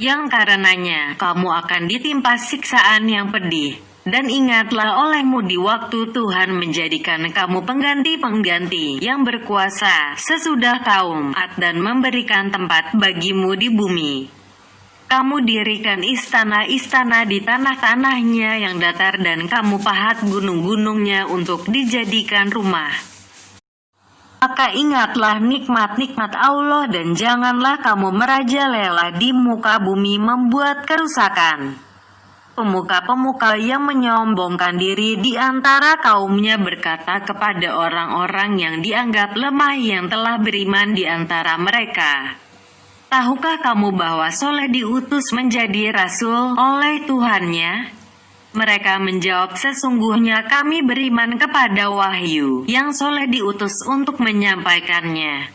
S1: Yang karenanya kamu akan ditimpa siksaan yang pedih. Dan ingatlah olehmu di waktu Tuhan menjadikan kamu pengganti-pengganti yang berkuasa sesudah kaum Ad dan memberikan tempat bagimu di bumi. Kamu dirikan istana-istana di tanah-tanahnya yang datar dan kamu pahat gunung-gunungnya untuk dijadikan rumah. Maka ingatlah nikmat-nikmat Allah dan janganlah kamu merajalela di muka bumi membuat kerusakan." Pemuka-pemuka yang menyombongkan diri di antara kaumnya berkata kepada orang-orang yang dianggap lemah yang telah beriman di antara mereka, "Tahukah kamu bahwa Soleh diutus menjadi rasul oleh Tuhannya?" Mereka menjawab, "Sesungguhnya kami beriman kepada wahyu yang Soleh diutus untuk menyampaikannya."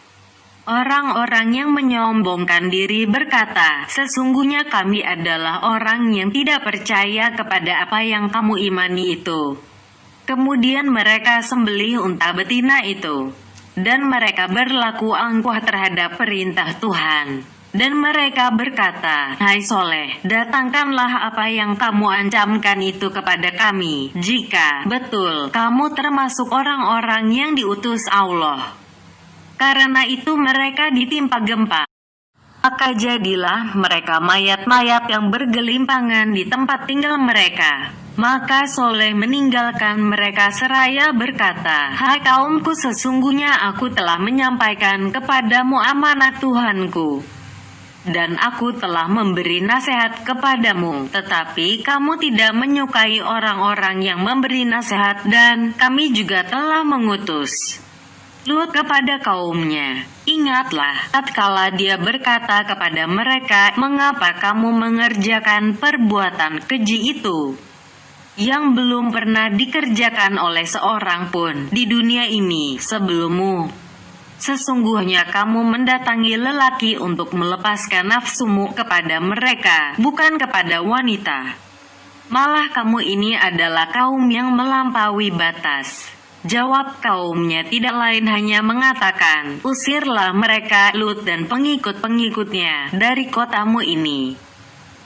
S1: Orang-orang yang menyombongkan diri berkata, "Sesungguhnya kami adalah orang yang tidak percaya kepada apa yang kamu imani itu." Kemudian mereka sembelih unta betina itu, dan mereka berlaku angkuh terhadap perintah Tuhan. Dan mereka berkata, "Hai Soleh, datangkanlah apa yang kamu ancamkan itu kepada kami, jika betul kamu termasuk orang-orang yang diutus Allah." Karena itu mereka ditimpa gempa. Maka jadilah mereka mayat-mayat yang bergelimpangan di tempat tinggal mereka. Maka Soleh meninggalkan mereka seraya berkata, "Hai kaumku, sesungguhnya aku telah menyampaikan kepadamu amanat Tuhanku. Dan aku telah memberi nasihat kepadamu, tetapi kamu tidak menyukai orang-orang yang memberi nasihat, dan kami juga telah mengutus Lut kepada kaumnya. Ingatlah, tatkala dia berkata kepada mereka, "Mengapa kamu mengerjakan perbuatan keji itu, yang belum pernah dikerjakan oleh seorang pun di dunia ini sebelummu? Sesungguhnya kamu mendatangi lelaki untuk melepaskan nafsumu kepada mereka, bukan kepada wanita. Malah kamu ini adalah kaum yang melampaui batas." Jawab kaumnya tidak lain hanya mengatakan, "Usirlah mereka Lut dan pengikut-pengikutnya dari kotamu ini.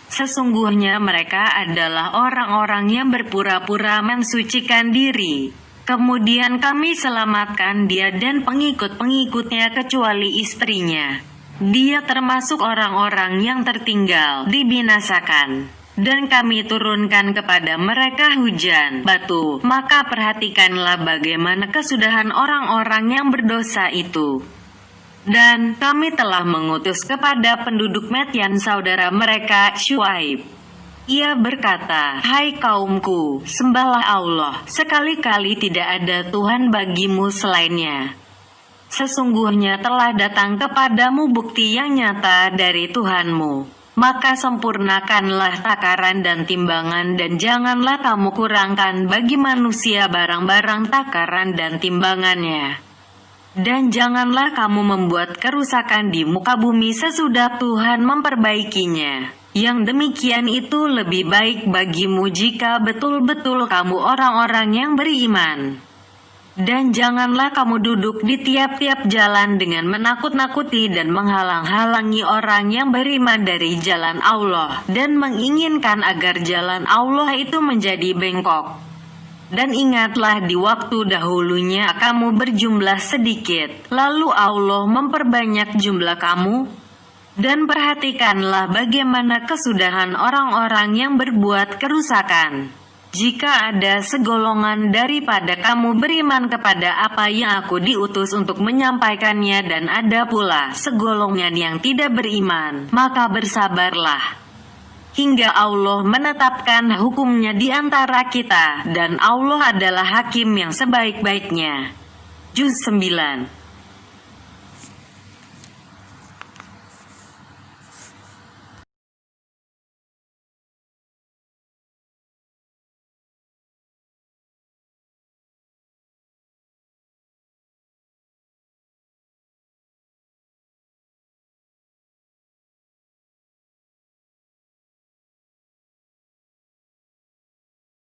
S1: Sesungguhnya mereka adalah orang-orang yang berpura-pura mensucikan diri." Kemudian kami selamatkan dia dan pengikut-pengikutnya kecuali istrinya. Dia termasuk orang-orang yang tertinggal, dibinasakan. Dan kami turunkan kepada mereka hujan batu, maka perhatikanlah bagaimana kesudahan orang-orang yang berdosa itu. Dan kami telah mengutus kepada penduduk Madyan saudara mereka Syuaib. Ia berkata, "Hai kaumku, sembahlah Allah, sekali-kali tidak ada Tuhan bagimu selainnya. Sesungguhnya telah datang kepadamu bukti yang nyata dari Tuhanmu. Maka sempurnakanlah takaran dan timbangan, dan janganlah kamu kurangkan bagi manusia barang-barang takaran dan timbangannya. Dan janganlah kamu membuat kerusakan di muka bumi sesudah Tuhan memperbaikinya. Yang demikian itu lebih baik bagimu jika betul-betul kamu orang-orang yang beriman. Dan janganlah kamu duduk di tiap-tiap jalan dengan menakut-nakuti dan menghalang-halangi orang yang beriman dari jalan Allah, dan menginginkan agar jalan Allah itu menjadi bengkok. Dan ingatlah di waktu dahulunya kamu berjumlah sedikit, lalu Allah memperbanyak jumlah kamu. Dan perhatikanlah bagaimana kesudahan orang-orang yang berbuat kerusakan. Jika ada segolongan daripada kamu beriman kepada apa yang aku diutus untuk menyampaikannya dan ada pula segolongan yang tidak beriman, maka bersabarlah hingga Allah menetapkan hukumnya di antara kita, dan Allah adalah hakim yang sebaik-baiknya. Juz 9.